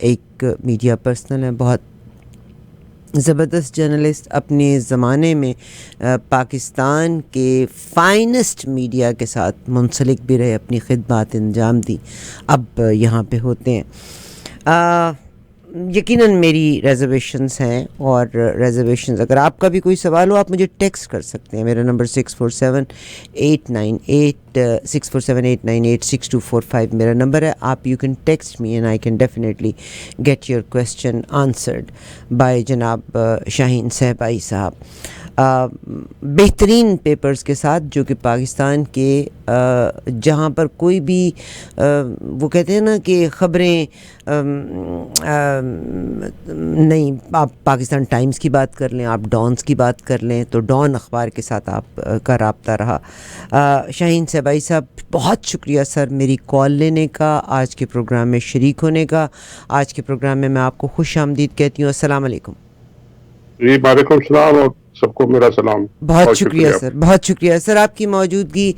ایک media personal ہیں, بہت زبردست جرنلسٹ, اپنے زمانے میں پاکستان کے فائنسٹ میڈیا کے ساتھ منسلک بھی رہے, اپنی خدمات انجام دی, اب یہاں پہ ہوتے ہیں. یقیناً میری ریزرویشنز ہیں, اور ریزرویشنز اگر آپ کا بھی کوئی سوال ہو آپ مجھے ٹیکسٹ کر سکتے ہیں. میرا نمبر 647-898-6245 میرا نمبر ہے. آپ you can text me and I can definitely get your question answered by جناب شاہین صہبائی صاحب. بہترین پیپرز کے ساتھ جو کہ پاکستان کے جہاں پر کوئی بھی وہ کہتے ہیں نا کہ خبریں نہیں, آپ پاکستان ٹائمز کی بات کر لیں, آپ ڈانس کی بات کر لیں, تو ڈان اخبار کے ساتھ آپ کا رابطہ رہا. شاہین صہبائی صاحب بہت شکریہ سر میری کال لینے کا, آج کے پروگرام میں شریک ہونے کا. آج کے پروگرام میں آپ کو خوش آمدید کہتی ہوں. السلام علیکم. جی وعلیکم السلام, اور سب کو میرا سلام. بہت شکریہ سر, بہت شکریہ سر آپ کی موجودگی.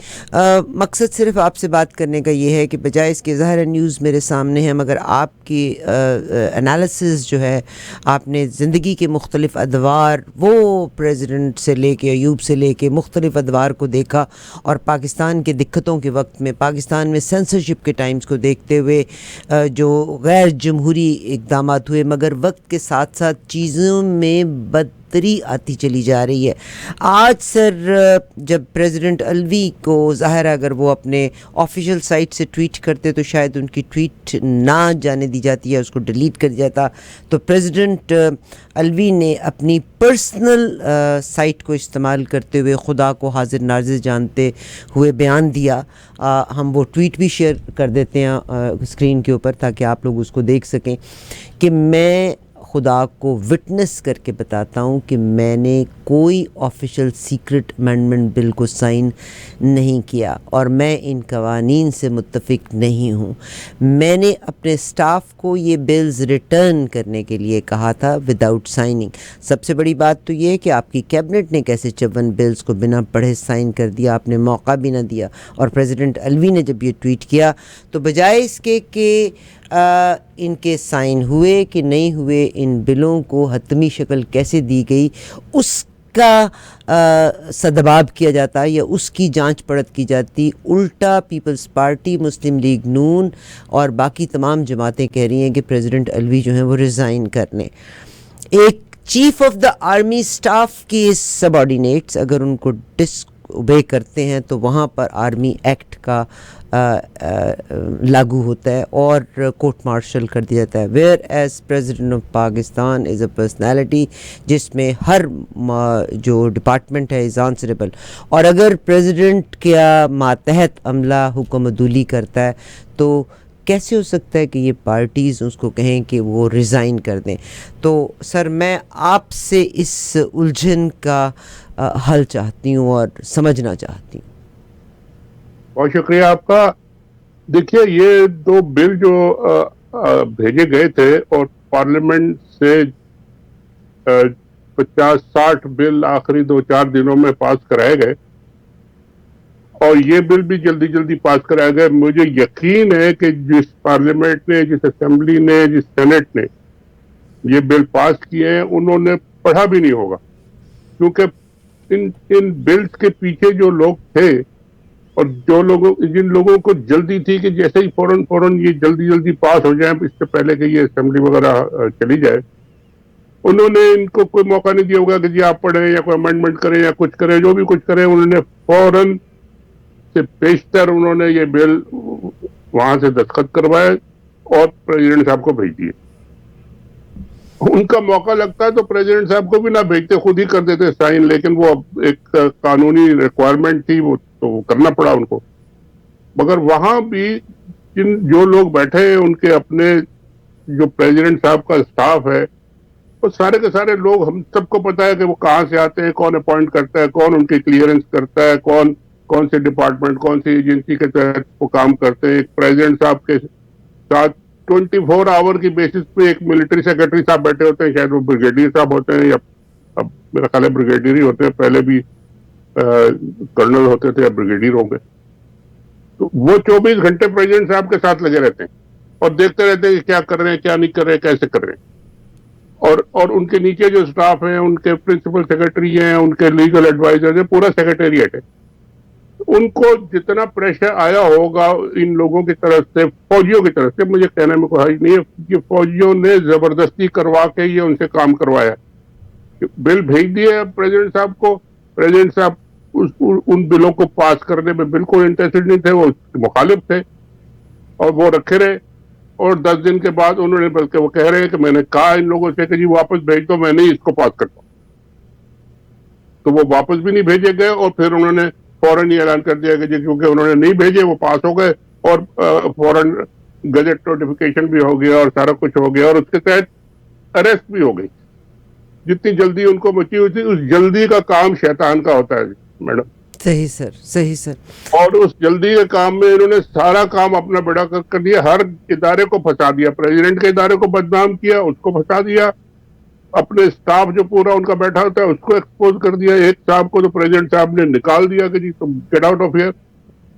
مقصد صرف آپ سے بات کرنے کا یہ ہے کہ بجائے اس کے ظاہر نیوز میرے سامنے ہے, مگر آپ کی انالیسز جو ہے, آپ نے زندگی کے مختلف ادوار, وہ پریزیڈنٹ سے لے کے ایوب سے لے کے مختلف ادوار کو دیکھا, اور پاکستان کے دقتوں کے وقت میں, پاکستان میں سینسرشپ کے ٹائمز کو دیکھتے ہوئے جو غیر جمہوری اقدامات ہوئے, مگر وقت کے ساتھ ساتھ چیزوں میں بدتری آتی چلی جا رہی ہے. آج سر جب پریزیڈنٹ الوی کو ظاہر ہے اگر وہ اپنے آفیشیل سائٹ سے ٹویٹ کرتے تو شاید ان کی ٹویٹ نہ جانے دی جاتی ہے, اس کو ڈیلیٹ کر جاتا, تو پریزیڈنٹ الوی نے اپنی پرسنل سائٹ کو استعمال کرتے ہوئے خدا کو حاضر ناظر جانتے ہوئے بیان دیا. ہم وہ ٹویٹ بھی شیئر کر دیتے ہیں اسکرین کے اوپر تاکہ آپ لوگ اس کو دیکھ سکیں کہ میں خدا کو وٹنس کر کے بتاتا ہوں کہ میں نے کوئی آفیشیل سیکرٹ امینڈمنٹ بل کو سائن نہیں کیا, اور میں ان قوانین سے متفق نہیں ہوں. میں نے اپنے اسٹاف کو یہ بلز ریٹرن کرنے کے لیے کہا تھا وداؤٹ سائننگ. سب سے بڑی بات تو یہ ہے کہ آپ کی کیبنٹ نے کیسے 54 بلز کو بنا پڑھے سائن کر دیا, آپ نے موقع بھی نہ دیا. اور پریزیڈنٹ الوی نے جب یہ ٹویٹ کیا تو بجائے اس کے کہ ان کے سائن ہوئے کہ نہیں ہوئے, ان بلوں کو حتمی شکل کیسے دی گئی اس کا سدباب کیا جاتا یا اس کی جانچ پڑت کی جاتی, الٹا پیپلز پارٹی, مسلم لیگ نون اور باقی تمام جماعتیں کہہ رہی ہیں کہ پریزیڈنٹ الوی جو ہیں وہ ریزائن کر لیں. ایک chief of the army staff کے سب آرڈینیٹس اگر ان کو ڈس اوبے کرتے ہیں تو وہاں پر آرمی ایکٹ کا لاگو ہوتا ہے اور کورٹ مارشل کر دیا جاتا ہے. Where as president of Pakistan is a personality جس میں ہر جو ڈپارٹمنٹ ہے از آنسریبل, اور اگر پریزیڈنٹ کیا ماتحت عملہ حکم عدولی کرتا ہے تو کیسے ہو سکتا ہے کہ یہ پارٹیز اس کو کہیں کہ وہ ریزائن کر دیں. تو سر میں آپ سے اس الجھن کا حل چاہتی ہوں اور سمجھنا چاہتی ہوں. بہت شکریہ آپ کا. دیکھیے یہ دو بل جو بھیجے گئے تھے اور پارلیمنٹ سے 50-60 بل آخری 2-4 دنوں میں پاس کرائے گئے, اور یہ بل بھی جلدی جلدی پاس کرائے گئے. مجھے یقین ہے کہ جس پارلیمنٹ نے, جس اسمبلی نے, جس سینٹ نے یہ بل پاس کیے ہیں انہوں نے پڑھا بھی نہیں ہوگا, کیونکہ ان بلز کے پیچھے جو لوگ تھے اور جن لوگوں کو جلدی تھی کہ جیسے ہی فوراً یہ جلدی جلدی پاس ہو جائیں اس سے پہلے کہ یہ اسمبلی وغیرہ چلی جائے, انہوں نے ان کو کوئی موقع نہیں دیا ہوگا کہ جی آپ پڑھیں یا کوئی امینڈمنٹ کریں یا کچھ کریں, جو بھی کچھ کریں انہوں نے فوراً سے پیشتر انہوں نے یہ بل وہاں سے دستخط کروائے اور پریزیڈنٹ صاحب کو بھیج دیے. ان کا موقع لگتا ہے تو پریزیڈنٹ صاحب کو بھی نہ بھیجتے, خود ہی کر دیتے سائن, لیکن وہ ایک قانونی ریکوائرمنٹ تھی وہ تو کرنا پڑا ان کو. مگر وہاں بھی جو لوگ بیٹھے ہیں ان کے اپنے جو پریزیڈنٹ صاحب کا اسٹاف ہے وہ سارے کے سارے لوگ, ہم سب کو پتا ہے کہ وہ کہاں سے آتے ہیں, کون اپوائنٹ کرتا ہے, کون ان کی کلیئرنس کرتا ہے, کون سے ڈپارٹمنٹ, کون سی ایجنسی کے تحت وہ کام کرتے ہیں. ایک پریزیڈنٹ صاحب کے ساتھ 24 آور کی بیسس پہ ایک ملٹری سیکرٹری صاحب بیٹھے ہوتے ہیں, شاید وہ بریگیڈیئر صاحب ہوتے ہیں یا اب میرا خیال ہے بریگیڈیئر ہی ہوتے ہیں, پہلے بھی کرنل ہوتے تھے یا بریگیڈیئر ہوں گے. تو وہ 24 گھنٹے پریزیڈنٹ صاحب کے ساتھ لگے رہتے ہیں. اور دیکھتے رہتے ہیں کہ کیا کر رہے ہیں، کیا نہیں کر رہے، کیسے کر رہے ہیں. اور ان کے نیچے جو اسٹاف ہیں، ان کے پرنسپل سیکرٹری ہیں، ان کے لیگل ایڈوائزر ہیں، پورا سیکرٹریٹ ہے. ان کو جتنا پریشر آیا ہوگا ان لوگوں کی طرف سے، فوجیوں کی طرف سے، مجھے کہنے میں کوئی حرج نہیں ہے کہ فوجیوں نے زبردستی کروا کے یہ ان سے کام کروایا. بل بھیج دیے پریزیڈنٹ صاحب کو. پریزیڈنٹ صاحب ان بلوں کو پاس کرنے میں بالکل انٹرسٹڈ نہیں تھے، وہ مخالف تھے اور وہ رکھے رہے. اور 10 دن کے بعد انہوں نے، بلکہ وہ کہہ رہے ہیں کہ میں نے کہا ان لوگوں سے کہ جی واپس بھیج دو، میں نہیں اس کو پاس کرتا. تو وہ واپس بھی نہیں بھیجے گئے اور پھر انہوں نے فوراً یہ اعلان کر دیا کہ جی کیونکہ انہوں نے نہیں بھیجے وہ پاس ہو گئے، اور فوراً گزٹ نوٹیفیکیشن بھی ہو گیا اور سارا کچھ ہو گیا اور اس کے تحت اریسٹ بھی ہو گئی. جتنی جلدی ان کو مچی ہوئی تھی، اس جلدی کا کام شیطان کا ہوتا ہے میڈم. صحیح سر، صحیح سر. اور اس جلدی کے کام میں انہوں نے سارا کام اپنا بڑا کر دیا، ہر ادارے کو پھنسا دیا. پریزیڈنٹ کے ادارے کو بدنام کیا، اس کو پھنسا دیا. اپنے اسٹاف جو پورا ان کا بیٹھا ہوتا ہے اس کو ایکسپوز کر دیا. ایک صاحب کو تو پریزیڈنٹ صاحب نے نکال دیا کہ جی تم گیٹ آؤٹ آف ہیئر.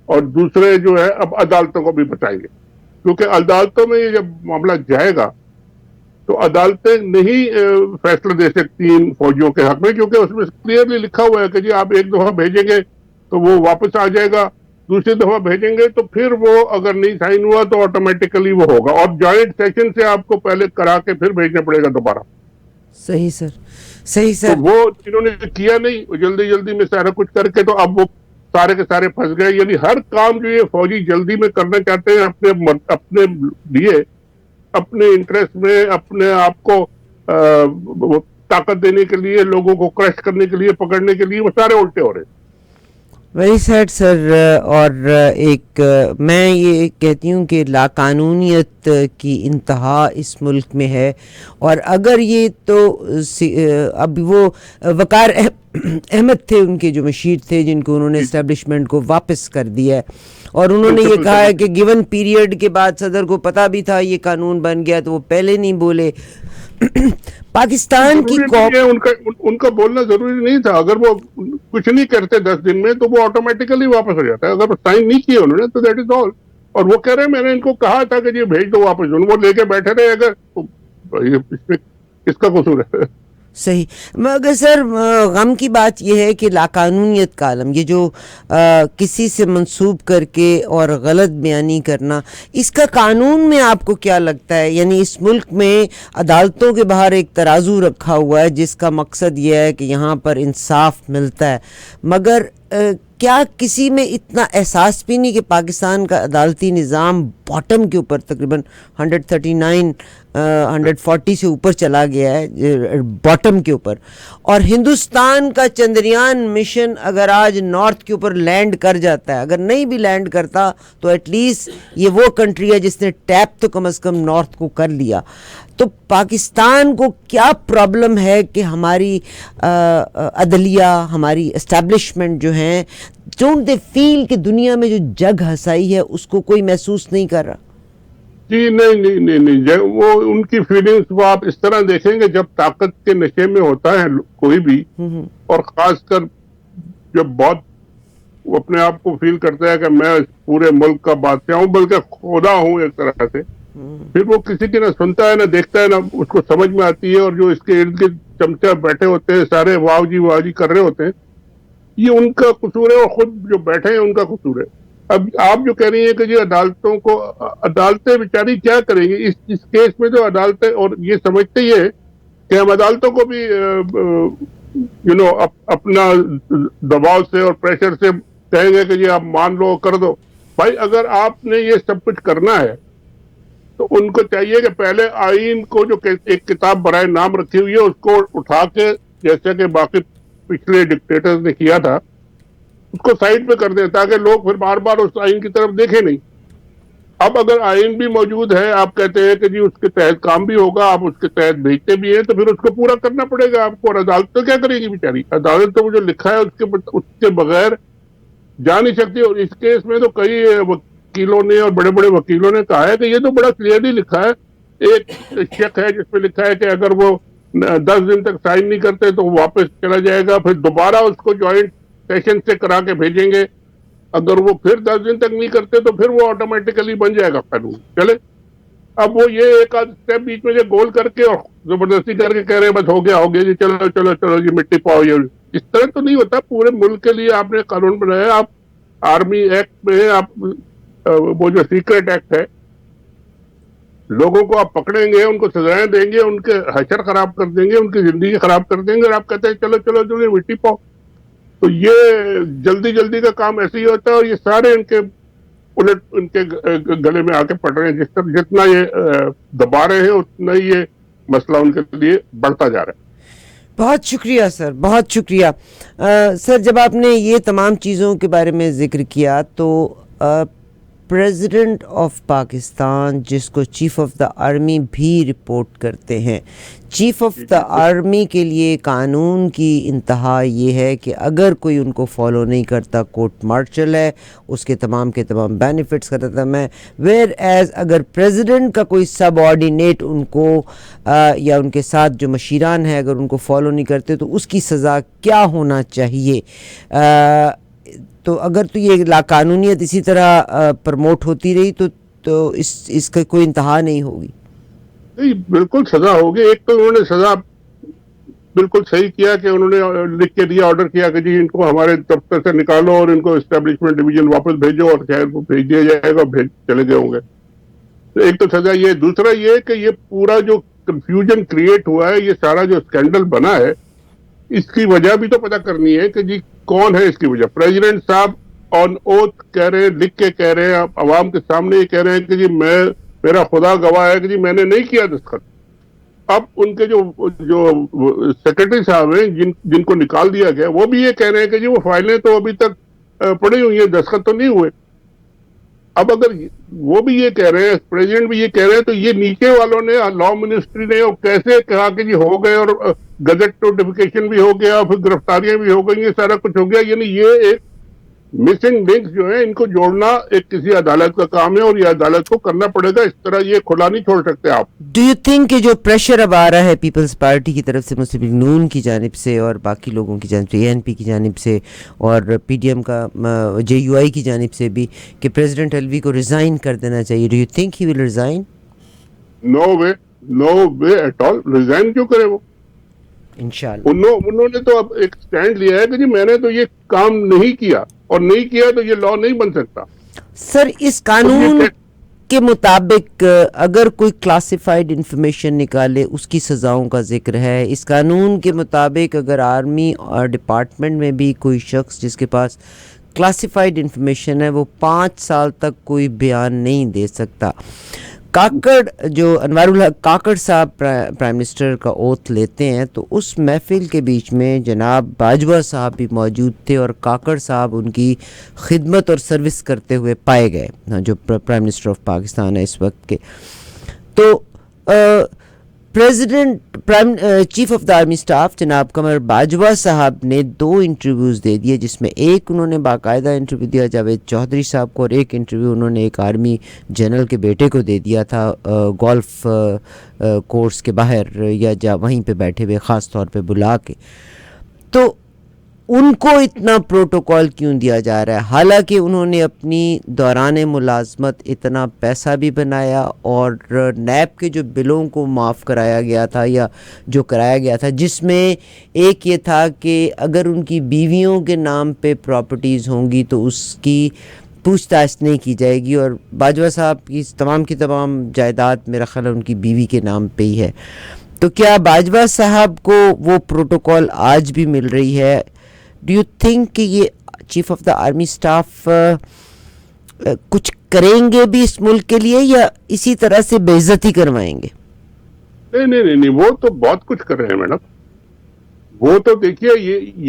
اور دوسرے جو ہے اب عدالتوں کو بھی بتائیں گے، کیونکہ عدالتوں میں یہ جب معاملہ جائے گا تو عدالتیں نہیں فیصلہ دے سکتی ان فوجیوں کے حق میں، کیونکہ اس میں کلیئرلی لکھا ہوا ہے کہ جی آپ ایک دفعہ بھیجیں گے تو وہ واپس آ جائے گا، دوسری دفعہ بھیجیں گے تو پھر وہ اگر نہیں سائن ہوا تو آٹومیٹیکلی وہ ہوگا، اور جوائنٹ سیشن سے آپ کو پہلے کرا کے پھر بھیجنا پڑے گا دوبارہ. صحیح سر، صحیح تو سر. وہ انہوں نے کیا نہیں، جلدی جلدی میں سارا کچھ کر کے تو اب وہ سارے کے سارے پھنس گئے. یعنی ہر کام جو یہ فوجی جلدی میں کرنا چاہتے ہیں اپنے لیے، اپنے انٹرسٹ میں، اپنے آپ کو طاقت دینے کے لیے، لوگوں کو کرش کرنے کے لیے، پکڑنے کے لیے، وہ سارے الٹے ہو رہے ہیں. ویری سیڈ سر. اور ایک میں یہ کہتی ہوں کہ لاقانونیت کی انتہا اس ملک میں ہے. اور اگر یہ تو اب وہ وقار احمد تھے ان کے جو مشیر تھے، جن کو انہوں نے اسٹیبلشمنٹ کو واپس کر دیا ہے، اور انہوں نے یہ کہا ہے کہ گیون پیریڈ کے بعد صدر کو پتہ بھی تھا یہ قانون بن گیا تو وہ پہلے نہیں بولے. پاکستان کی ان کا بولنا ضروری نہیں تھا. اگر وہ کچھ نہیں کرتے 10 دن میں تو وہ آٹومیٹیکلی واپس ہو جاتا ہے. اگر سائن نہیں کیے انہوں نے تو دیٹ از آل. اور وہ کہہ رہے ہیں میں نے ان کو کہا تھا کہ یہ بھیج دو واپس، وہ لے کے بیٹھے رہے. اگر اس میں کس کا قصور ہے؟ صحیح. مگر سر غم کی بات یہ ہے کہ لاقانونیت کا عالم، یہ جو کسی سے منسوب کر کے اور غلط بیانی کرنا، اس کا قانون میں آپ کو کیا لگتا ہے؟ یعنی اس ملک میں عدالتوں کے باہر ایک ترازو رکھا ہوا ہے جس کا مقصد یہ ہے کہ یہاں پر انصاف ملتا ہے، مگر کیا کسی میں اتنا احساس بھی نہیں کہ پاکستان کا عدالتی نظام باٹم کے اوپر تقریباً 139 140 سے اوپر چلا گیا ہے، باٹم کے اوپر؟ اور ہندوستان کا چندریان مشن اگر آج نارتھ کے اوپر لینڈ کر جاتا ہے، اگر نہیں بھی لینڈ کرتا تو ایٹ لیسٹ یہ وہ کنٹری ہے جس نے ٹیپ تو کم از کم نارتھ کو کر لیا. تو پاکستان کو کیا پرابلم ہے کہ ہماری عدلیہ، ہماری اسٹیبلشمنٹ جو ہیں، ڈونٹ دے فیل کہ دنیا میں جو جگ ہسائی ہے اس کو کوئی محسوس نہیں کر رہا؟ جی نہیں، وہ ان کی فیلنگز وہ آپ اس طرح دیکھیں گے جب طاقت کے نشے میں ہوتا ہے کوئی بھی، اور خاص کر جب بہت وہ اپنے آپ کو فیل کرتا ہے کہ میں پورے ملک کا بادشاہ ہوں، بلکہ خدا ہوں ایک طرح سے، پھر وہ کسی کی نہ سنتا ہے نہ دیکھتا ہے، نہ اس کو سمجھ میں آتی ہے. اور جو اس کے ارد گرد چمچہ بیٹھے ہوتے ہیں سارے واو جی کر رہے ہوتے ہیں، یہ ان کا قصور ہے اور خود جو بیٹھے ہیں ان کا قصور ہے. اب آپ جو کہہ رہی ہیں کہ جی عدالتیں بیچاری کیا کریں گی اس کیس میں؟ تو عدالتیں اور یہ سمجھتے ہی ہے کہ ہم عدالتوں کو بھی اپنا دباؤ سے اور پریشر سے کہیں گے کہ جی آپ مان لو، کر دو. بھائی اگر آپ نے یہ سب کچھ کرنا ہے تو ان کو چاہیے کہ پہلے آئین کو جو ایک کتاب برائے نام رکھی ہوئی ہے اس کو اٹھا کے، جیسا کہ باقی پچھلے ڈکٹیٹرز نے کیا تھا، اس کو سائڈ پہ کر دیں تاکہ لوگ پھر بار بار اس آئین کی طرف دیکھیں نہیں. اب اگر آئین بھی موجود ہے، آپ کہتے ہیں کہ جی اس کے تحت کام بھی ہوگا، آپ اس کے تحت بھیجتے بھی ہیں، تو پھر اس کو پورا کرنا پڑے گا آپ کو. اور عدالت تو کیا کرے گی بیچاری؟ عدالت تو وہ جو لکھا ہے اس کے بغیر جا نہیں سکتی. اور اس کیس میں تو کئی وکیلوں نے اور بڑے بڑے وکیلوں نے کہا ہے کہ یہ تو بڑا کلیئرلی لکھا ہے. ایک شک ہے جس پہ لکھا ہے کہ اگر وہ 10 دن تک سائن نہیں کرتے تو واپس چلا جائے گا، پھر دوبارہ اس کو جوائنٹ سیشن سے کرا کے بھیجیں گے. اگر وہ پھر 10 دن تک نہیں کرتے تو پھر وہ آٹومیٹیکلی بن جائے گا قانون. چلے اب وہ یہ ایک آدھ اسٹیپ بیچ میں گول کر کے اور زبردستی کر کے کہہ رہے ہیں بس ہو گیا جی، چلو چلو چلو جی مٹی پاؤ، یہ اس طرح تو نہیں ہوتا. پورے ملک کے لیے آپ نے قانون بنایا. آپ آرمی ایکٹ میں آپ وہ جو سیکرٹ ایکٹ ہے، لوگوں کو آپ پکڑیں گے، ان کو سزائیں دیں گے، ان کے حشر خراب کر دیں گے، ان کی زندگی خراب کر دیں گے، اور آپ کہتے ہیں چلو چلو چلو مٹی پاؤ. تو یہ جلدی جلدی کا کام ایسے ہی ہوتا ہے، اور یہ سارے ان کے الٹ ان کے گلے میں آ کے پڑ رہے ہیں. جس طرح جتنا یہ دبا رہے ہیں اتنا ہی یہ مسئلہ ان کے لیے بڑھتا جا رہا ہے. بہت شکریہ سر، بہت شکریہ. سر جب آپ نے یہ تمام چیزوں کے بارے میں ذکر کیا تو پریزیڈنٹ آف پاکستان، جس کو چیف آف دا آرمی بھی رپورٹ کرتے ہیں، چیف آف دا آرمی کے لیے قانون کی انتہا یہ ہے کہ اگر کوئی ان کو فالو نہیں کرتا کورٹ مارشل ہے، اس کے تمام بینیفٹس ختم ہے. ویئر ایز اگر پریزیڈنٹ کا کوئی سب آرڈینیٹ ان کو یا ان کے ساتھ جو مشیران ہیں اگر ان کو فالو نہیں کرتے تو اس کی سزا کیا ہونا چاہیے. تو اگر تو یہ لاقانونیت اسی طرح پروموٹ ہوتی رہی تو اس کا کوئی انتہا نہیں ہوگی. نہیں، بالکل سزا ہوگی. ایک تو انہوں نے سزا بالکل صحیح کیا کہ انہوں نے لکھ کے دیا، آرڈر کیا کہ جی ان کو ہمارے دفتر سے نکالو اور ان کو اسٹیبلشمنٹ ڈویژن واپس بھیجو، اور شہر کو بھیج دیا جائے گا، چلے گئے ہوں گے. ایک تو سزا یہ. دوسرا یہ کہ یہ پورا جو کنفیوژن کریٹ ہوا ہے، یہ سارا جو اسکینڈل بنا ہے، اس کی وجہ بھی تو پتہ کرنی ہے کہ جی کون ہے اس کی وجہ. پریزیڈنٹ صاحب آن اوتھ کہہ رہے ہیں، لکھ کے کہہ رہے ہیں، عوام کے سامنے یہ کہہ رہے ہیں کہ جی میرا خدا گواہ ہے کہ جی میں نے نہیں کیا دستخط. اب ان کے جو سیکرٹری صاحب ہیں جن کو نکال دیا گیا، وہ بھی یہ کہہ رہے ہیں کہ جی وہ فائلیں تو ابھی تک پڑی ہوئی ہیں، دستخط تو نہیں ہوئے. اب اگر وہ بھی یہ کہہ رہے ہیں، پریزیڈنٹ بھی یہ کہہ رہے ہیں، تو یہ نیچے والوں نے، لا منسٹری نے کیسے کہا کہ جی ہو گئے، اور گزٹ نوٹیفیکیشن بھی ہو گیا، پھر گرفتاریاں بھی ہو گئی، یہ سارا کچھ ہو گیا. یعنی یہ ایک مسنگ لنکس جو ہیں ان کو جوڑنا ایک کسی عدالت کا کام ہے، اور یہ عدالت کو کرنا پڑے گا. اس طرح یہ کھلا نہیں چھوڑ سکتے آپ. ڈو یو تھنک کہ جو پریشر اب آ رہا ہے پیپلز پارٹی کی طرف سے، مسلم لیگ نون کی جانب سے اور باقی لوگوں کی جانب سے، اے این پی کی جانب سے اور پی ڈی ایم کا جے یو آئی کی جانب سے بھی، کہ پریزیڈنٹ الوی کو ریزائن کر دینا چاہیے، do you think he will resign? No way at all. Resign کیوں کرے وہ؟ انشاءاللہ. انہوں نے تو اب ایک سٹینڈ لیا ہے کہ جی میں نے تو یہ کام نہیں کیا، اور نہیں کیا تو یہ لا نہیں بن سکتا. سر اس قانون کے مطابق اگر کوئی کلاسیفائڈ انفارمیشن نکالے اس کی سزاؤں کا ذکر ہے. اس قانون کے مطابق اگر آرمی اور ڈپارٹمنٹ میں بھی کوئی شخص جس کے پاس کلاسیفائڈ انفارمیشن ہے وہ 5 سال تک کوئی بیان نہیں دے سکتا. کاکڑ جو انوار الحق کاکڑ صاحب پرائم منسٹر کا اوتھ لیتے ہیں تو اس محفل کے بیچ میں جناب باجوہ صاحب بھی موجود تھے، اور کاکڑ صاحب ان کی خدمت اور سروس کرتے ہوئے پائے گئے، جو پرائم منسٹر آف پاکستان ہے اس وقت کے. تو chief of the army staff جناب قمر باجوہ صاحب نے 2 انٹرویوز دے دیے، جس میں ایک انہوں نے باقاعدہ انٹرویو دیا جاوید چودھری صاحب کو، اور ایک انٹرویو انہوں نے ایک آرمی جنرل کے بیٹے کو دے دیا تھا گولف کورس کے باہر یا وہیں پہ بیٹھے ہوئے خاص طور پہ بلا کے. تو ان کو اتنا پروٹوکول کیوں دیا جا رہا ہے، حالانکہ انہوں نے اپنی دوران ملازمت اتنا پیسہ بھی بنایا اور نیب کے جو بلوں کو معاف کرایا گیا تھا یا جو کرایا گیا تھا، جس میں ایک یہ تھا کہ اگر ان کی بیویوں کے نام پہ پراپرٹیز ہوں گی تو اس کی پوچھ تاچھ نہیں کی جائے گی، اور باجوہ صاحب کی تمام جائیداد میرا خیال ہے ان کی بیوی کے نام پہ ہی ہے. تو کیا باجوہ صاحب کو وہ پروٹوکول آج بھی مل رہی ہے؟ ڈو یو تھنک کہ یہ chief of the army staff کچھ کریں گے بھی اس ملک کے لیے، یا اسی طرح سے بے عزتی کروائیں گے؟ نہیں، وہ تو بہت کچھ کر رہے ہیں میڈم. وہ تو دیکھیے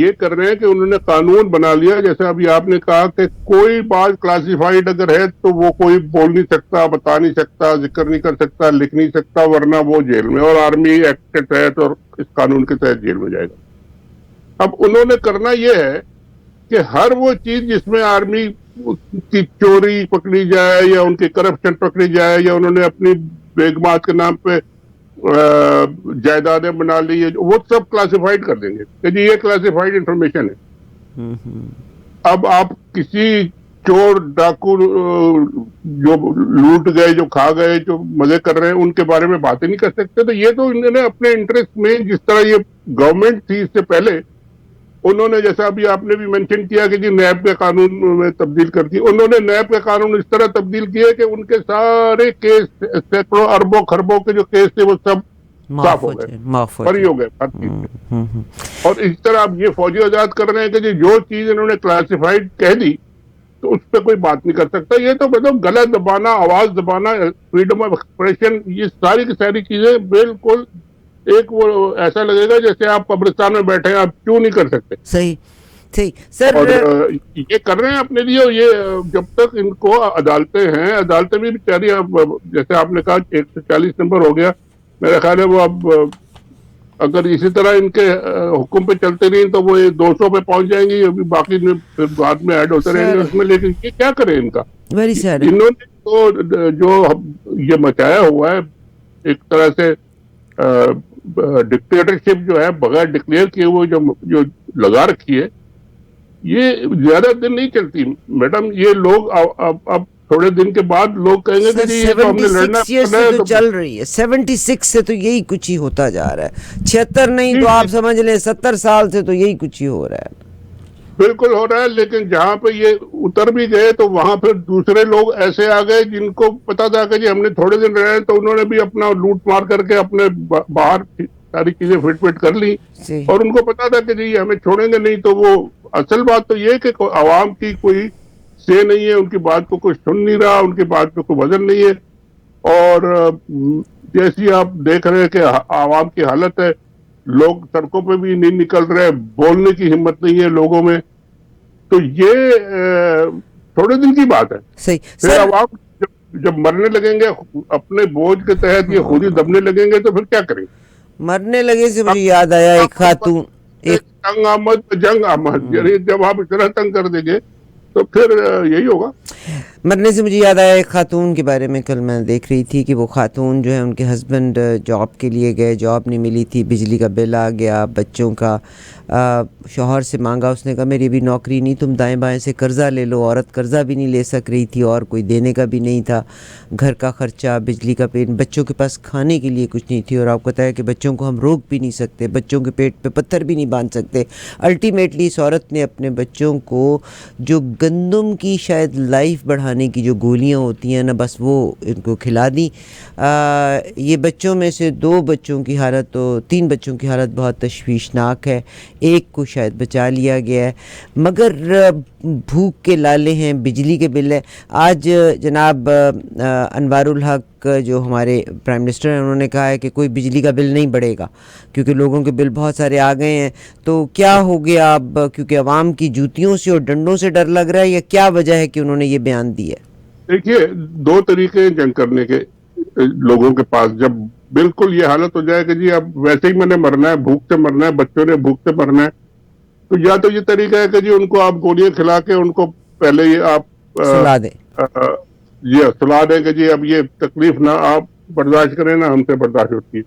یہ کر رہے ہیں کہ انہوں نے قانون بنا لیا. جیسے ابھی آپ نے کہا کہ کوئی بات کلاسیفائڈ اگر ہے تو وہ کوئی بول نہیں سکتا، بتا نہیں سکتا، ذکر نہیں کر سکتا، لکھ نہیں سکتا، ورنہ وہ جیل میں، اور آرمی ایکٹ کے تحت اور اس قانون کے تحت جیل میں جائے گا. اب انہوں نے کرنا یہ ہے کہ ہر وہ چیز جس میں آرمی کی چوری پکڑی جائے یا ان کی کرپشن پکڑی جائے یا انہوں نے اپنی بیگمات کے نام پہ جائیدادیں بنا لی، وہ سب کلاسیفائڈ کر دیں گے کہ جی یہ کلاسیفائڈ انفارمیشن ہے. اب آپ کسی چور ڈاکو جو لوٹ گئے، جو کھا گئے، جو مزے کر رہے ہیں، ان کے بارے میں بات ہی نہیں کر سکتے. تو یہ تو انہوں نے اپنے انٹرسٹ میں، جس طرح یہ گورنمنٹ تھی اس سے پہلے، انہوں نے جیسا ابھی آپ نے بھی مینشن کیا کہ جی نیب کے قانون میں تبدیل کر دی. انہوں نے نیب کے قانون اس طرح تبدیل کیے کہ ان کے سارے کیس، سینکڑوں اربوں خربوں کے جو کیس تھے، وہ سب صاف ہو گئے، فری ہو گئے ہر چیز سے. اور اس طرح اب یہ فوجی آزاد کر رہے ہیں کہ جی جو چیز انہوں نے کلاسیفائڈ کہہ دی تو اس پہ کوئی بات نہیں کر سکتا. یہ تو مطلب گلا دبانا، آواز دبانا، فریڈم آف ایکسپریشن، یہ ساری کی ساری چیزیں بالکل ایک وہ ایسا لگے گا جیسے آپ قبرستان میں بیٹھے ہیں، آپ کیوں نہیں کر سکتے. صحیح صحیح سر. اور یہ کر رہے ہیں اپنے لیے. اور یہ جب تک ان کو عدالتیں ہیں، عدالتیں بھی بیچاری، جیسے آپ نے کہا 140 نمبر ہو گیا، میرا خیال ہے وہ اب اگر اسی طرح ان کے حکم پہ چلتے نہیں تو وہ 200 پہ پہنچ جائیں گی. ابھی باقی پھر بعد میں ایڈ ہوتے رہیں گے اس میں. لیکن یہ کیا کریں ان کا؟ Very sad. انہوں نے تو جو یہ مچایا ہوا ہے ایک طرح سے ڈکٹیٹرشپ جو ہے بغیر ڈکلیئر کیے ہوئے جو لگا رکھی ہے، یہ زیادہ دن نہیں چلتی میڈم. یہ لوگ اب تھوڑے دن کے بعد لوگ کہیں گے کہ یہ تو ہم نے لڑنا تو چل رہی ہے. 76 سے تو یہی کچھ ہی ہوتا جا رہا ہے. 76 نہیں تو آپ سمجھ لیں 70 سال سے تو یہی کچھ ہی ہو رہا ہے. بالکل ہو رہا ہے. لیکن جہاں پہ یہ اتر بھی گئے تو وہاں پھر دوسرے لوگ ایسے آ گئے جن کو پتا تھا کہ جی ہم نے تھوڑے دن رہے تو انہوں نے بھی اپنا لوٹ مار کر کے اپنے باہر ساری چیزیں فٹ فٹ کر لی. اور ان کو پتا تھا کہ جی ہمیں چھوڑیں گے نہیں. تو وہ اصل بات تو یہ کہ عوام کی کوئی سے نہیں ہے، ان کی بات کو کوئی سن نہیں رہا، ان کی بات پہ کوئی وزن نہیں ہے. اور جیسی آپ دیکھ رہے ہیں کہ عوام کی حالت ہے، لوگ سڑکوں پہ بھی نہیں نکل رہے، بولنے کی ہمت نہیں ہے لوگوں میں. تو یہ تھوڑے دن کی بات ہے. پھر عوام جب مرنے لگیں گے اپنے بوجھ کے تحت، یہ خود ہی دبنے لگیں گے تو پھر کیا کریں؟ مرنے لگے سے مجھے یاد آیا ایک خاتون، تنگ آمد جنگ آمد، یعنی جب آپ اس طرح تنگ کر دیں گے تو پھر یہی ہوگا. مرنے سے مجھے یاد آیا ایک خاتون کے بارے میں. کل میں دیکھ رہی تھی کہ وہ خاتون جو ہے ان کے ہسبینڈ جاب کے لیے گئے، جاب نہیں ملی تھی، بجلی کا بل آ گیا، بچوں کا شوہر سے مانگا. اس نے کہا میری بھی نوکری نہیں، تم دائیں بائیں سے قرضہ لے لو. عورت قرضہ بھی نہیں لے سک رہی تھی اور کوئی دینے کا بھی نہیں تھا. گھر کا خرچہ، بجلی کا پیٹ، بچوں کے پاس کھانے کے لیے کچھ نہیں تھی. اور آپ کو پتہ ہے کہ بچوں کو ہم روک بھی نہیں سکتے، بچوں کے پیٹ پہ پتھر بھی نہیں باندھ سکتے. الٹیمیٹلی اس عورت نے اپنے بچوں کو جو گندم کی شاید لائف بڑھانے کی جو گولیاں ہوتی ہیں نا، بس وہ ان کو کھلا دیں. یہ بچوں میں سے 2 بچوں کی حالت، تو 3 بچوں کی حالت بہت تشویشناک ہے. ایک کو شاید بچا لیا گیا ہے، مگر بھوک کے لالے ہیں، بجلی کے بل ہے. آج جناب انوار الحق جو ہمارے پرائم منسٹر ہیں، انہوں نے کہا ہے کہ کوئی بجلی کا بل نہیں بڑھے گا کیونکہ لوگوں کے بل بہت سارے آ گئے ہیں. تو کیا ہو گیا اب؟ کیونکہ عوام کی جوتیوں سے اور ڈنڈوں سے ڈر لگ رہا ہے، یا کیا وجہ ہے کہ انہوں نے یہ بیان دی ہے؟ دیکھیے 2 طریقے جنگ کرنے کے لوگوں کے پاس. جب بالکل یہ حالت ہو جائے کہ جی اب ویسے ہی میں نے مرنا ہے، بھوک سے مرنا ہے، بچوں نے بھوک سے مرنا ہے، تو یا تو یہ طریقہ ہے کہ جی ان کو آپ گولیاں کھلا کے ان کو پہلے یہ آپ سلا دیں، یہ سلا دیں کہ جی اب یہ تکلیف نہ آپ برداشت کریں، نہ ہم سے برداشت ہوتی ہے.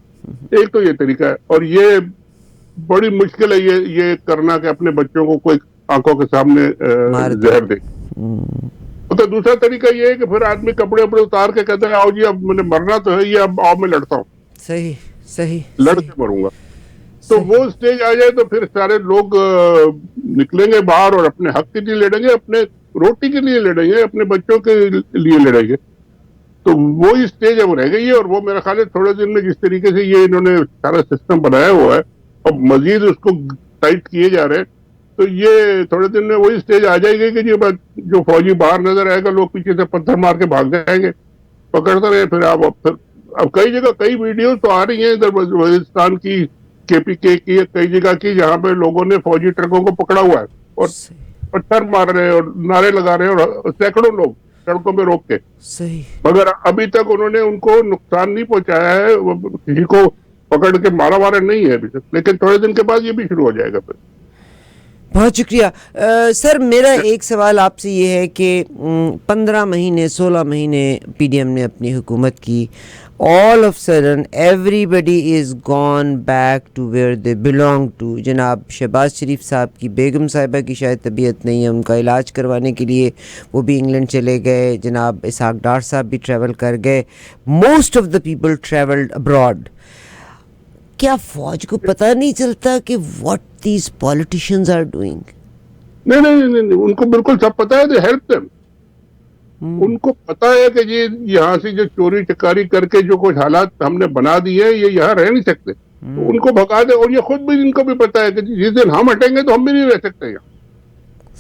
ایک تو یہ طریقہ ہے. اور یہ بڑی مشکل ہے یہ کرنا کہ اپنے بچوں کو کوئی آنکھوں کے سامنے زہر دے. تو دوسرا طریقہ یہ ہے کہ پھر آدمی کپڑے وپڑے اتار کے کہتے ہیں آؤ جی اب میں نے مرنا تو ہے، یہ اب آؤ میں لڑتا ہوں، صحیح لڑ کے مروں گا. تو وہ اسٹیج آ جائے تو پھر سارے لوگ نکلیں گے باہر اور اپنے حق کے لیے لڑیں گے، اپنے روٹی کے لیے لڑیں گے، اپنے بچوں کے لیے لڑیں گے. تو وہی اسٹیج اب رہ گئی ہے. اور وہ میرا خیال ہے تھوڑے دن میں جس طریقے سے یہ انہوں نے سارا سسٹم بنایا ہوا ہے اور مزید اس کو ٹائٹ کیے جا رہے ہیں، تو یہ تھوڑے دن میں وہی اسٹیج آ جائے گی کہ جو فوجی باہر نظر آئے گا لوگ پیچھے سے پتھر مار کے بھاگ جائیں گے، پکڑتے رہے. پھر اب کئی جگہ کئی ویڈیوز تو آ رہی ہیں ادھر وزیرستان کی، KPK کی، کئی جگہ کی، جہاں پہ لوگوں نے فوجی ٹرکوں کو پکڑا ہوا ہے اور پتھر مار رہے ہیں اور نعرے لگا رہے ہیں، اور سینکڑوں لوگ سڑکوں پہ روک کے. مگر ابھی تک انہوں نے ان کو نقصان نہیں پہنچایا ہے، کسی کو پکڑ کے مارا نہیں ہے ابھی تک. لیکن تھوڑے دن کے بعد یہ بھی شروع ہو جائے گا. پھر بہت شکریہ سر. میرا ایک سوال آپ سے یہ ہے کہ 15 مہینے 16 مہینے PDM نے اپنی حکومت کی all of sudden everybody is gone back to where they belong to. جناب شہباز شریف صاحب کی بیگم صاحبہ کی شاید طبیعت نہیں ہے, ان کا علاج کروانے کے لیے وہ بھی انگلینڈ چلے گئے. جناب اسحاق ڈار صاحب بھی ٹریول کر گئے. Most of the people travelled abroad. کیا فوج کو پتہ نہیں چلتا کہ what these politicians are doing? نہیں نہیں نہیں نہیں، ان کو بالکل سب پتا ہے. They help them. ان کو پتا ہے کہ یہ یہاں سے جو چوری چکاری کر کے جو کچھ حالات ہم نے بنا دیے یہ یہاں رہ نہیں سکتے، تو ان کو بھگا دے. اور یہ خود بھی ان کو بھی پتا ہے کہ جس دن ہم ہٹیں گے تو ہم بھی نہیں رہ سکتے یہاں.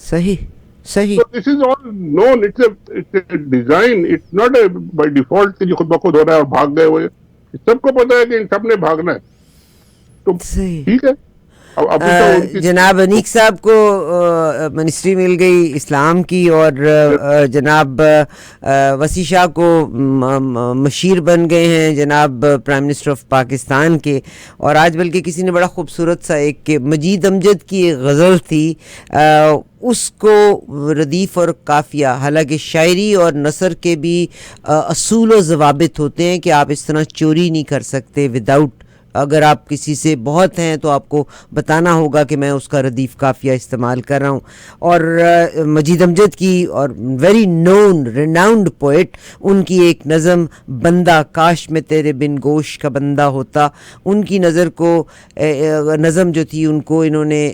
صحیح صحیح. This is all known. It's a design. It's not a by default کہ جو خود بخود ہو رہا ہے اور بھاگ گئے ہوئے. سب کو پتا ہے کہ ان سب نے بھاگنا ہے. تو ٹھیک ہے. جناب انیق صاحب کو منسٹری مل گئی اسلام کی، اور جناب وسیع شاہ کو مشیر بن گئے ہیں جناب پرائم منسٹر آف پاکستان کے. اور آج بلکہ کسی نے بڑا خوبصورت سا ایک کہ مجید امجد کی ایک غزل تھی، اس کو ردیف اور قافیہ، حالانکہ شاعری اور نثر کے بھی اصول و ضوابط ہوتے ہیں کہ آپ اس طرح چوری نہیں کر سکتے وداؤٹ، اگر آپ کسی سے بہت ہیں تو آپ کو بتانا ہوگا کہ میں اس کا ردیف قافیہ استعمال کر رہا ہوں. اور مجید امجد کی اور ویری نون ریناؤنڈ پوئٹ، ان کی ایک نظم بندہ کاش میں تیرے بن گوش کا بندہ ہوتا، ان کی نظم جو تھی ان کو انہوں نے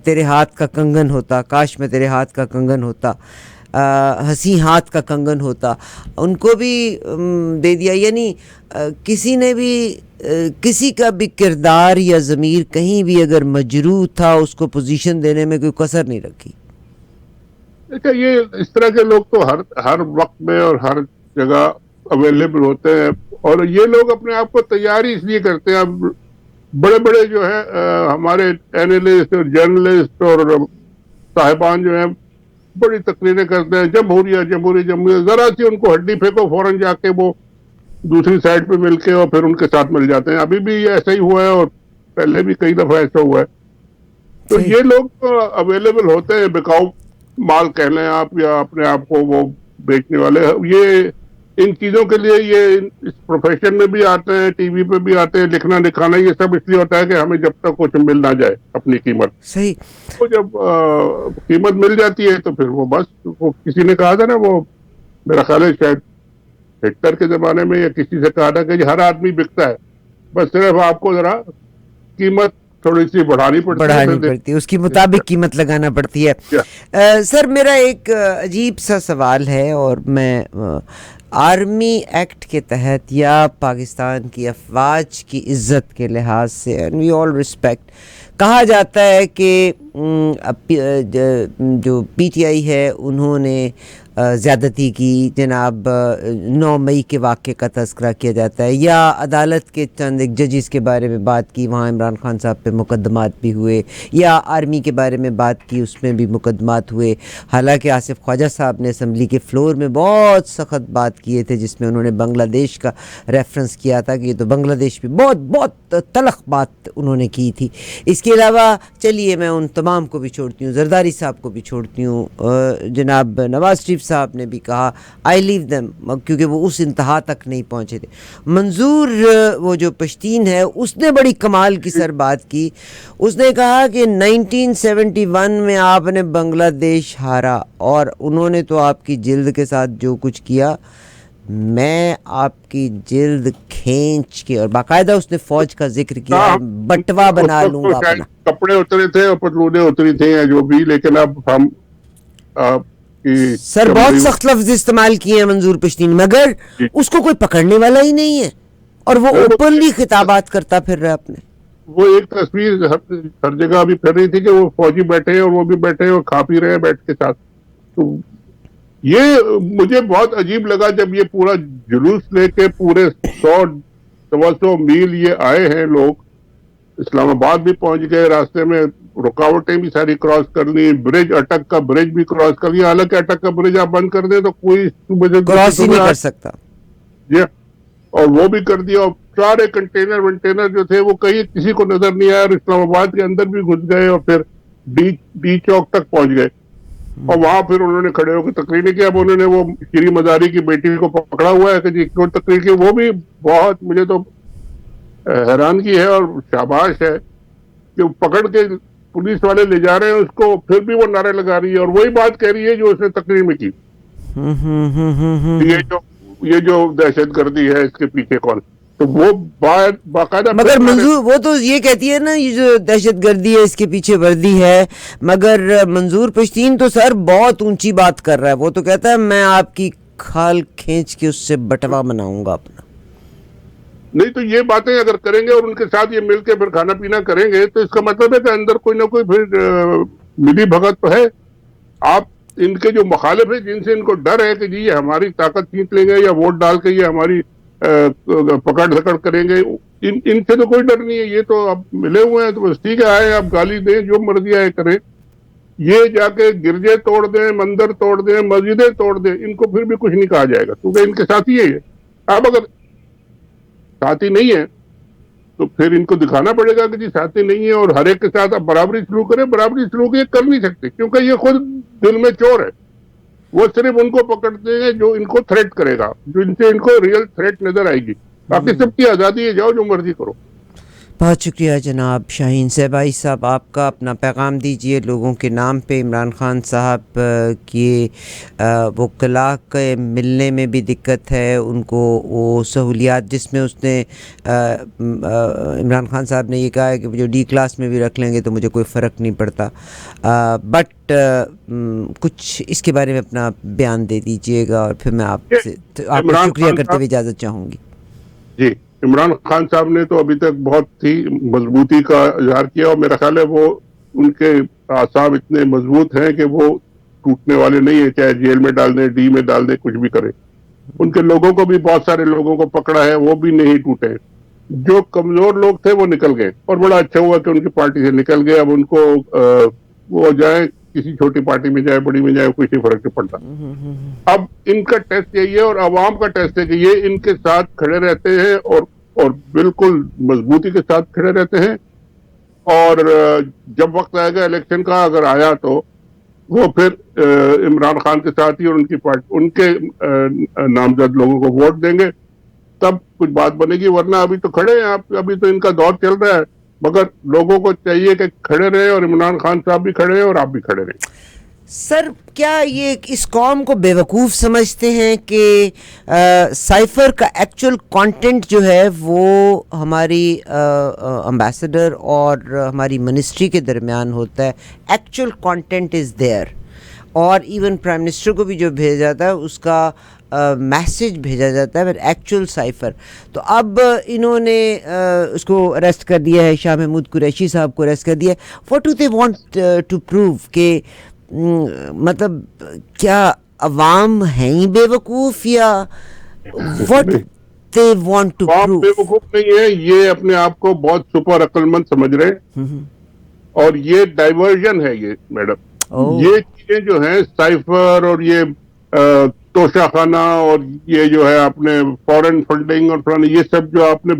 تیرے ہاتھ کا کنگن ہوتا، کاش میں تیرے ہاتھ کا کنگن ہوتا، ہنسی ہاتھ کا کنگن ہوتا، ان کو بھی دے دیا. یعنی کسی نے بھی کسی کا بھی کردار یا ضمیر کہیں بھی اگر مجروح تھا اس کو پوزیشن دینے میں کوئی کسر نہیں رکھی. دیکھیں یہ اس طرح کے لوگ تو ہر وقت میں اور ہر جگہ اویلیبل ہوتے ہیں، اور یہ لوگ اپنے آپ کو تیاری اس لیے کرتے ہیں. اب بڑے بڑے جو ہے ہمارے اینالسٹ اور جرنلسٹ اور صاحبان جو ہیں بڑی تقریریں کرتے ہیں، جمہوریہ جمہوریہ جمہوریہ. ذرا سی ان کو ہڈی پھینکو فوراً جا کے وہ دوسری سائڈ پہ مل کے اور پھر ان کے ساتھ مل جاتے ہیں. ابھی بھی یہ ایسا ہی ہوا ہے اور پہلے بھی کئی دفعہ ایسا ہوا ہے. تو یہ لوگ اویلیبل ہوتے ہیں، بکاؤ مال کہہ لیں آپ یا اپنے آپ کو وہ بیچنے والے. یہ ان چیزوں کے لیے یہ اس پروفیشن میں بھی آتے ہیں، ٹی وی پہ بھی آتے ہیں. لکھنا لکھانا یہ سب اس لیے ہوتا ہے کہ ہمیں جب تک کچھ مل نہ جائے اپنی قیمت. صحیح. تو جب قیمت مل جاتی ہے تو پھر وہ بس، وہ کسی نے کہا تھا نا، وہ میرا خیال ہے شاید ہٹلر کے زمانے میں یا کسی سے کہا تھا کہ ہر آدمی بکتا ہے، بس صرف آپ کو ذرا قیمت تھوڑی سی بڑھانی پڑتی ہے، اس کی مطابق قیمت لگانا پڑتی ہے. سر میرا ایک عجیب سا سوال ہے، اور میں آرمی ایکٹ کے تحت یا پاکستان کی افواج کی عزت کے لحاظ سے اینڈ وی آل ریسپیکٹ، کہا جاتا ہے کہ جو پی ٹی آئی ہے انہوں نے زیادتی کی. جناب 9 مئی کے واقعے کا تذکرہ کیا جاتا ہے، یا عدالت کے چند ایک ججز کے بارے میں بات کی، وہاں عمران خان صاحب پہ مقدمات بھی ہوئے، یا آرمی کے بارے میں بات کی، اس میں بھی مقدمات ہوئے. حالانکہ آصف خواجہ صاحب نے اسمبلی کے فلور میں بہت سخت بات کیے تھے، جس میں انہوں نے بنگلہ دیش کا ریفرنس کیا تھا کہ یہ تو بنگلہ دیش بھی بہت تلخ بات انہوں نے کی تھی. اس کے علاوہ چلیے میں ان تمام کو بھی چھوڑتی ہوں، زرداری صاحب کو بھی چھوڑتی ہوں، جناب نواز شریف صاحب نے بھی کہا آئی لیو دیم، کیونکہ وہ اس انتہا تک نہیں پہنچے تھے. منظور وہ جو پشتین ہے اس نے بڑی کمال کی سر بات کی. اس نے کہا کہ 1971 میں آپ نے بنگلہ دیش ہارا اور انہوں نے تو آپ کی جلد کے ساتھ جو کچھ کیا، میں آپ کی جلد کھینچ کے، اور باقاعدہ اس نے فوج کا ذکر کیا، بٹوا بنا لوں گا اپنا. کپڑے اترے تھے اور پتلونیں اتری تھیں جو بھی، لیکن اب ہم سر بہت سخت لفظ استعمال کیے ہیں منظور پشتین، مگر اس کو کوئی پکڑنے والا ہی نہیں ہے، اور وہ اوپنلی خطابات کرتا پھر رہا اپنے. وہ ایک تصویر ہر جگہ بھی پھر رہی تھی کہ وہ فوجی بیٹھے ہیں اور وہ بھی بیٹھے ہیں اور کھا پی رہے ہیں بیٹھ کے ساتھ. تو یہ مجھے بہت عجیب لگا جب یہ پورا جلوس لے کے پورے 100-200 میل یہ آئے ہیں لوگ، اسلام آباد بھی پہنچ گئے، راستے میں رکاوٹیں بھی ساری کراس کر لی، برج اٹک کا برج بھی کراس کر لیا. حالانکہ اٹک کا برج آپ بند کر دیں تو کوئی کراس ہی نہیں کر سکتا، اور وہ بھی کر دیا. اور سارے کنٹینر جو تھے وہ کہیں کسی کو نظر نہیں آیا، اور اسلام آباد کے اندر بھی گھس گئے اور پھر ڈی چوک تک پہنچ گئے. اور وہاں پھر انہوں نے کھڑے ہو کے تقریر کی. اب انہوں نے وہ شری مزاری کی بیٹی کو پکڑا ہوا ہے کہ جی کیوں تقریر کی. وہ بھی بہت مجھے تو حیرانگی ہے اور شاباش ہے کہ پکڑ کے پولیس والے لے جا رہے ہیں اس کو, پھر بھی وہ نعرے لگا رہی ہے اور وہی بات کہہ رہی ہے جو اس نے تقریر میں کی. یہ جو دہشت گردی ہے اس کے پیچھے کون, تو وہ باقاعدہ. مگر منظور وہ تو یہ کہتی ہے نا یہ جو دہشت گردی ہے اس کے پیچھے وردی ہے, مگر منظور پشتین تو سر بہت اونچی بات کر رہا ہے. وہ تو کہتا ہے میں آپ کی کھال کھینچ کے اس سے بٹوا بناؤں گا اپنا. نہیں تو یہ باتیں اگر کریں گے اور ان کے ساتھ یہ مل کے پھر کھانا پینا کریں گے تو اس کا مطلب ہے کہ اندر کوئی نہ کوئی پھر ملی بھگت تو ہے. آپ ان کے جو مخالف ہیں جن سے ان کو ڈر ہے کہ جی یہ ہماری طاقت کھینچ لیں گے یا ووٹ ڈال کے یہ ہماری پکڑ دھکڑ کریں گے, ان سے تو کوئی ڈر نہیں ہے. یہ تو اب ملے ہوئے ہیں تو بس ٹھیک ہے, آئے آپ گالی دیں جو مرضی آئے کریں. یہ جا کے گرجے توڑ دیں, مندر توڑ دیں, مسجدیں توڑ دیں, ان کو پھر بھی کچھ نہیں کہا جائے گا کیونکہ ان کے ساتھی ہے یہ. اب اگر ساتھی نہیں ہے تو پھر ان کو دکھانا پڑے گا کہ جی ساتھی نہیں ہے اور ہر ایک کے ساتھ آپ برابری سلوک کریں. برابری سلوک یہ کر نہیں سکتے کیونکہ یہ خود دل میں چور ہے. وہ صرف ان کو پکڑتے ہیں جو ان کو تھریٹ کرے گا, جو ان سے ان کو ریئل تھریٹ نظر آئے گی. باقی سب کی آزادی ہے, جاؤ جو مرضی کرو. بہت شکریہ جناب شاہین صاحب. صاحب آپ کا اپنا پیغام دیجئے لوگوں کے نام پہ. عمران خان صاحب کی وکلاء کے ملنے میں بھی دقت ہے ان کو, وہ سہولیات جس میں اس نے عمران خان صاحب نے یہ کہا ہے کہ جو ڈی کلاس میں بھی رکھ لیں گے تو مجھے کوئی فرق نہیں پڑتا. بٹ کچھ اس کے بارے میں اپنا بیان دے دیجئے گا اور پھر میں آپ سے آپ کا شکریہ کرتے ہوئے اجازت چاہوں گی. جی, عمران خان صاحب نے تو ابھی تک بہت ہی مضبوطی کا اظہار کیا اور میرا خیال ہے وہ ان کے اعصاب اتنے مضبوط ہیں کہ وہ ٹوٹنے والے نہیں ہیں, چاہے جیل میں ڈال دیں, ڈی میں ڈال دیں, کچھ بھی کریں. ان کے لوگوں کو بھی بہت سارے لوگوں کو پکڑا ہے, وہ بھی نہیں ٹوٹے. جو کمزور لوگ تھے وہ نکل گئے اور بڑا اچھا ہوا کہ ان کی پارٹی سے نکل گئے. اب ان کو وہ جائیں کسی چھوٹی پارٹی میں جائے, بڑی میں جائے, کوئی فرق نہیں پڑتا. اب ان کا ٹیسٹ یہی ہے اور عوام کا ٹیسٹ ہے کہ یہ ان کے ساتھ کھڑے رہتے ہیں اور بالکل مضبوطی کے ساتھ کھڑے رہتے ہیں. اور جب وقت آئے گا الیکشن کا, اگر آیا تو وہ پھر عمران خان کے ساتھ ہی اور ان کی پارٹی ان کے نامزد لوگوں کو ووٹ دیں گے, تب کچھ بات بنے گی. ورنہ ابھی تو کھڑے ہیں آپ, ابھی تو ان کا دور چل رہا ہے, مگر لوگوں کو چاہیے کہ کھڑے رہے اور عمران خان صاحب بھی کھڑے ہیں اور آپ بھی کھڑے رہیں. سر کیا یہ اس قوم کو بیوقوف سمجھتے ہیں کہ سائفر کا ایکچول کانٹینٹ جو ہے وہ ہماری امبیسڈر اور ہماری منسٹری کے درمیان ہوتا ہے. ایکچول کانٹینٹ از دیئر, اور ایون پرائم منسٹر کو بھی جو بھیجا جاتا ہے اس کا میسیج بھیجا جاتا ہے ایکچول سائفر. تو اب انہوں نے اس کو اریسٹ کر دیا ہے, شاہ محمود قریشی صاحب کو اریسٹ کر دیا ہے. What do they want to prove کہ مطلب کیا عوام ہیں ہی بے وقوف یا what they want to prove? بے وقوف نہیں ہے, یہ اپنے آپ کو بہت سپر عقل مند سمجھ رہے ہیں اور یہ ڈائیورژن ہے. یہ میڈم یہ چیزیں جو ہیں سائفر اور یہ توشہ خانہ اور یہ جو ہے آپ نے فورن فنڈنگ اور یہ سب جو آپ نے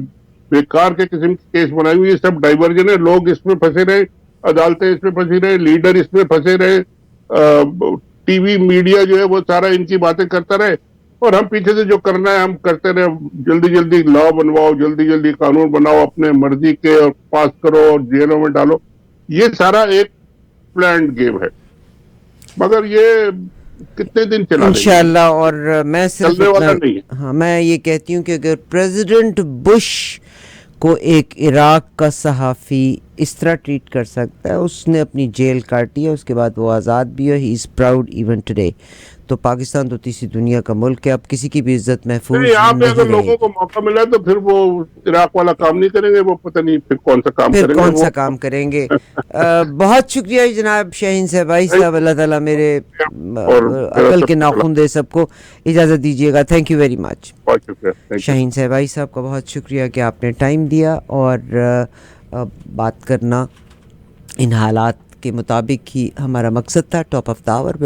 بیکار کے قسم کے کیس بنائے ہوئے, یہ سب ڈائیورژن ہے. لوگ اس میں پھنسے رہے, عدالتیں اس میں پھنسی رہے, لیڈر اس میں پھنسے رہے, ٹی وی میڈیا جو ہے وہ سارا ان کی باتیں کرتا رہے اور ہم پیچھے سے جو کرنا ہے ہم کرتے رہے. جلدی جلدی لا بنواؤ, جلدی جلدی قانون بناؤ اپنے مرضی کے اور پاس کرو اور جیلوں میں ڈالو. یہ سارا ایک پلانڈ گیم ہے, مگر یہ کتنے دن چلا انشاءاللہ. اور میں صرف ہاں میں یہ کہتی ہوں کہ اگر پریزیڈنٹ بش کو ایک عراق کا صحافی اس طرح ٹریٹ کر سکتا ہے, اس نے اپنی جیل کاٹی ہے, اس کے بعد وہ آزاد بھی ہے, ہی از پراؤڈ ایون ٹوڈے. تو پاکستان تو تیسری دنیا کا ملک ہے, اب کسی کی بھی عزت محفوظ نہیں رہے گی. اگر لوگوں کو موقع ملا تو پھر وہ عراق والا کام نہیں کریں گے, وہ پتہ نہیں پھر کون سا کام کریں گے. بہت شکریہ جناب شاہین صاحب. اللہ تعالیٰ میرے عقل کے ناخن دے سب کو. اجازت دیجیے گا. Thank you very much. Shaheen صاحب کا بہت شکریہ کہ آپ نے ٹائم دیا اور بات کرنا ان حالات کے مطابق ہی ہمارا مقصد تھا. Top of the our